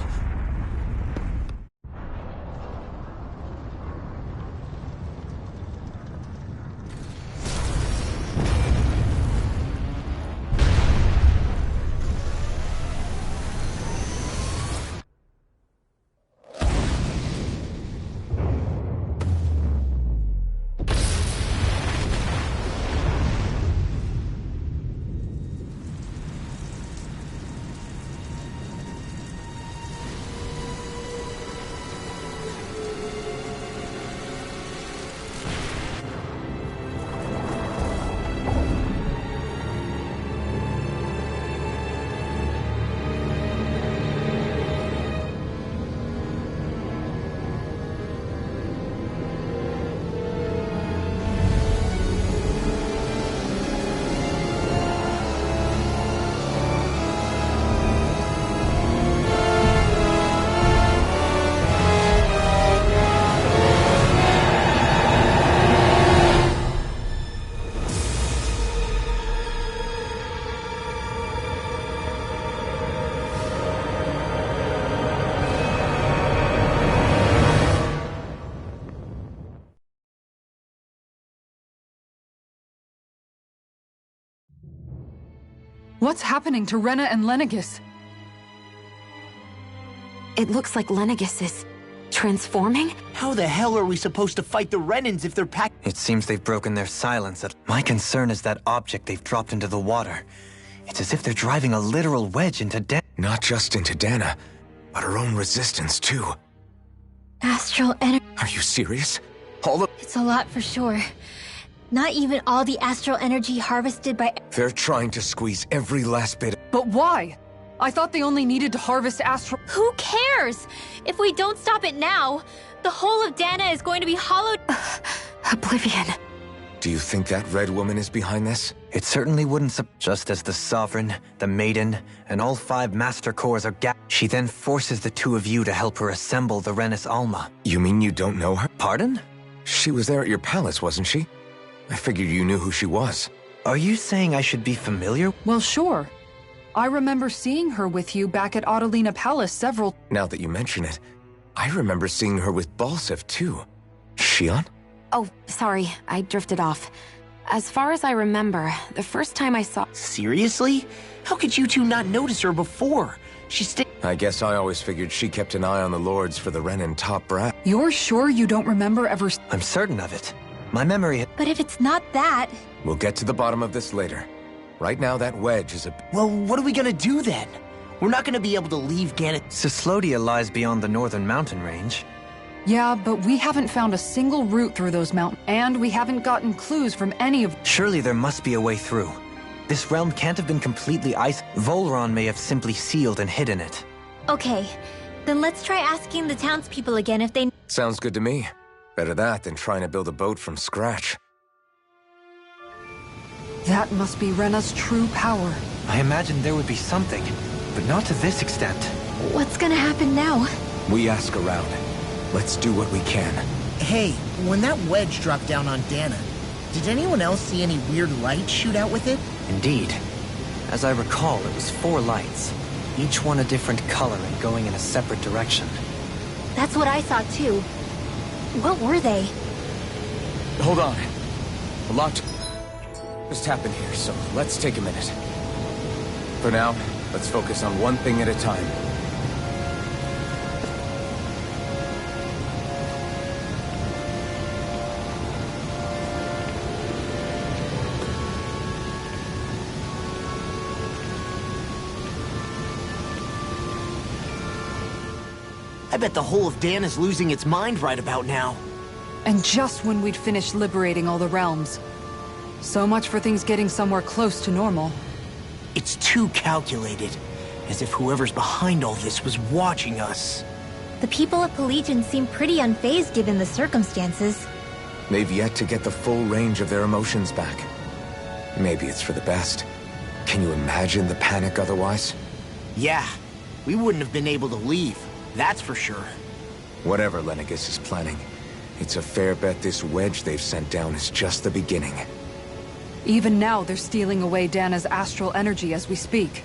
Speaker 4: What's happening to Rena and Lenegis?
Speaker 1: It looks like Lenegis is Transforming?
Speaker 7: How the hell are we supposed to fight the Renans if they're packed?
Speaker 3: It seems they've broken their silence. My concern is that object they've dropped into the water. It's as if they're driving a literal wedge into Dana.
Speaker 2: Not just into Dana, but her own resistance, too.
Speaker 6: Astral energy.
Speaker 2: Are you serious? All the...
Speaker 6: It's a lot for sure. Not even all the astral energy harvested by...
Speaker 2: They're trying to squeeze every last bit.
Speaker 4: But why? I thought they only needed to harvest astral...
Speaker 6: Who cares? If we don't stop it now, the whole of Dana is going to be hollowed...
Speaker 1: Oblivion.
Speaker 2: Do you think that red woman is behind this?
Speaker 3: It certainly wouldn't just as the Sovereign, the Maiden, and all 5 Master Cores are she then forces the 2 of you to help her assemble the Renis Alma.
Speaker 2: You mean you don't know her?
Speaker 3: Pardon?
Speaker 2: She was there at your palace, wasn't she? I figured you knew who she was.
Speaker 3: Are you saying I should be familiar?
Speaker 4: Well, sure. I remember seeing her with you back at Adelina Palace several...
Speaker 2: Now that you mention it, I remember seeing her with Balsef, too. Shion?
Speaker 1: Oh, sorry, I drifted off. As far as I remember, the first time I saw...
Speaker 7: Seriously? How could you 2 not notice her before?
Speaker 2: I guess I always figured she kept an eye on the Lords for the Renin top brat.
Speaker 4: You're sure you don't remember ever...
Speaker 3: I'm certain of it. My memory...
Speaker 6: But if it's not that...
Speaker 2: We'll get to the bottom of this later. Right now, that wedge is a...
Speaker 7: Well, what are we gonna do then? We're not gonna be able to leave Gannett...
Speaker 3: Cyslodia lies beyond the northern mountain range.
Speaker 4: Yeah, but we haven't found a single route through those mountains, and we haven't gotten clues from any of...
Speaker 3: Surely there must be a way through. This realm can't have been completely Volron may have simply sealed and hidden it.
Speaker 6: Okay, then let's try asking the townspeople again if they...
Speaker 2: Sounds good to me. Better that than trying to build a boat from scratch.
Speaker 4: That must be Rena's true power.
Speaker 3: I imagined there would be something, but not to this extent.
Speaker 6: What's gonna happen now?
Speaker 2: We ask around. Let's do what we can.
Speaker 11: Hey, when that wedge dropped down on Dana, did anyone else see any weird lights shoot out with it?
Speaker 3: Indeed. As I recall, it was 4 lights, each one a different color and going in a separate direction.
Speaker 6: That's what I saw too. What were they?
Speaker 2: Hold on. A lot just happened here, so let's take a minute. For now, let's focus on one thing at a time.
Speaker 7: I bet the whole of Dana's losing its mind right about now.
Speaker 4: And just when we'd finished liberating all the realms. So much for things getting somewhere close to normal.
Speaker 7: It's too calculated. As if whoever's behind all this was watching us.
Speaker 6: The people of Pelegion seem pretty unfazed given the circumstances.
Speaker 2: They've yet to get the full range of their emotions back. Maybe it's for the best. Can you imagine the panic otherwise?
Speaker 7: Yeah, we wouldn't have been able to leave. That's for sure.
Speaker 2: Whatever Lenegis is planning, it's a fair bet this wedge they've sent down is just the beginning.
Speaker 4: Even now, they're stealing away Dana's astral energy as we speak.